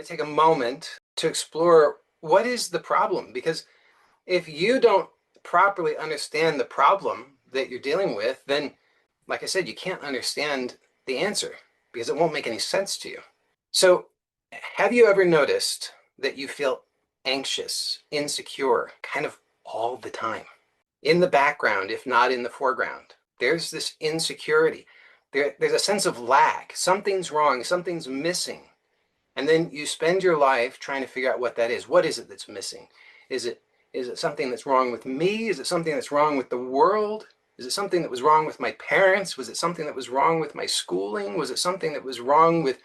to take a moment to explore what is the problem, because if you don't properly understand the problem that you're dealing with, then, like I said, you can't understand the answer because it won't make any sense to you. So, have you ever noticed that you feel anxious, insecure, kind of all the time? In the background, if not in the foreground, there's this insecurity. There's a sense of lack. Something's wrong, something's missing. And then you spend your life trying to figure out what that is. What is it that's missing? Is it something that's wrong with me? Is it something that's wrong with the world? Is it something that was wrong with my parents? Was it something that was wrong with my schooling? Was it something that was wrong with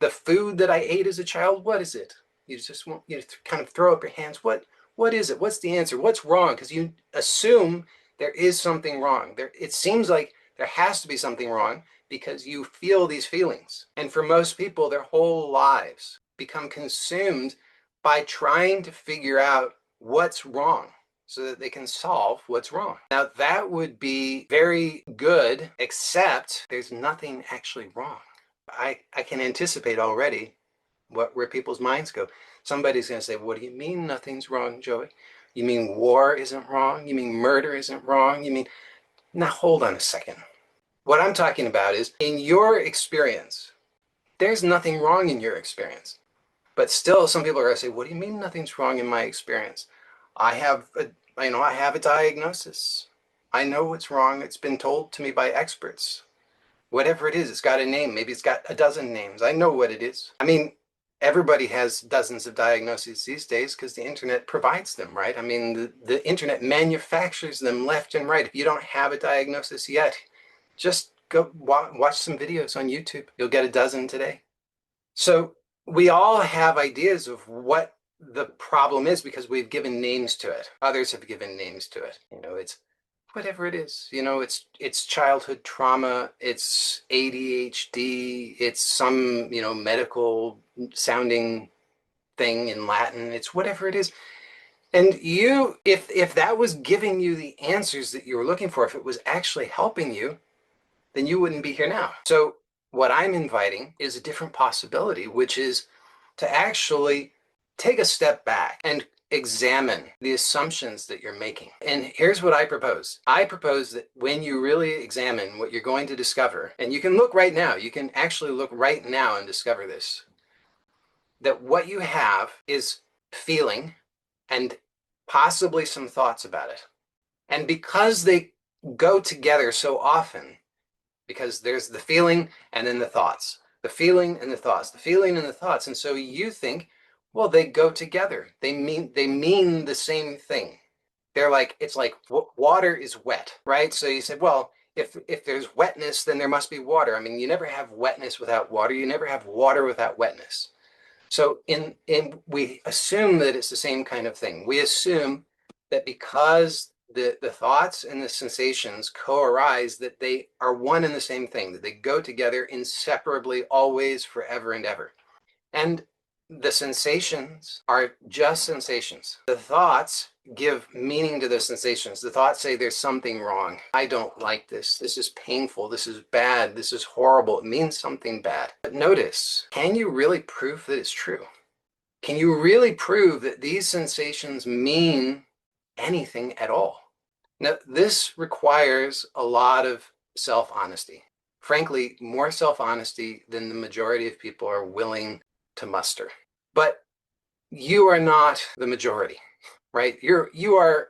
the food that I ate as a child? What is it? You just want you to kind of throw up your hands. What is it? What's the answer? What's wrong? Because you assume there is something wrong. It seems like there has to be something wrong because you feel these feelings. And for most people, their whole lives become consumed by trying to figure out what's wrong so that they can solve what's wrong. Now, that would be very good, except there's nothing actually wrong. I can anticipate already where people's minds go. Somebody's going to say, what do you mean nothing's wrong, Joey? You mean war isn't wrong? You mean murder isn't wrong? You mean, now hold on a second. What I'm talking about is, in your experience, there's nothing wrong in your experience. But still, some people are going to say, what do you mean nothing's wrong in my experience? I have a diagnosis. I know what's wrong. It's been told to me by experts. Whatever it is, it's got a name. Maybe it's got a dozen names. I know what it is. I mean, everybody has dozens of diagnoses these days because the internet provides them, right? I mean, the internet manufactures them left and right. If you don't have a diagnosis yet, just go watch some videos on YouTube. You'll get a dozen today. So we all have ideas of what the problem is because we've given names to it. Others have given names to it. It's whatever it is. It's childhood trauma, it's ADHD, it's some, medical sounding thing in Latin. It's whatever it is. And if that was giving you the answers that you were looking for, if it was actually helping you, then you wouldn't be here now. So what I'm inviting is a different possibility, which is to actually take a step back and examine the assumptions that you're making. And here's what I propose. I propose that when you really examine what you're going to discover, and you can look right now, you can actually look right now and discover this, that what you have is feeling and possibly some thoughts about it. And because they go together so often, because there's the feeling and then the thoughts, the feeling and the thoughts, the feeling and the thoughts. And so you think, well, they go together. They mean the same thing. It's like water is wet, right? So you said, well, if there's wetness, then there must be water. I mean, you never have wetness without water. You never have water without wetness. So we assume that it's the same kind of thing. We assume that because the thoughts and the sensations co-arise, that they are one and the same thing, that they go together inseparably, always, forever and ever. And the sensations are just sensations. The thoughts give meaning to the sensations. The thoughts say there's something wrong. I don't like this. This is painful. This is bad. This is horrible. It means something bad. But notice, can you really prove that it's true? Can you really prove that these sensations mean anything at all? Now, this requires a lot of self-honesty. Frankly, more self-honesty than the majority of people are willing to muster. But you are not the majority, right? You are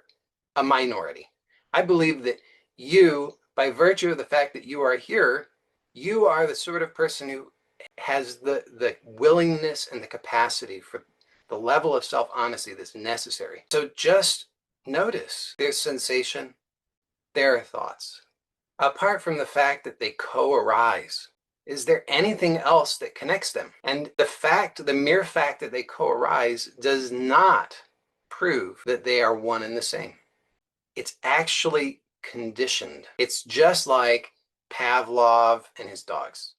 a minority. I believe that you, by virtue of the fact that you are here, you are the sort of person who has the willingness and the capacity for the level of self-honesty that's necessary. So just notice there's sensation, there are thoughts. Apart from the fact that they co-arise, is there anything else that connects them? And the mere fact that they co-arise does not prove that they are one and the same. It's actually conditioned. It's just like Pavlov and his dogs.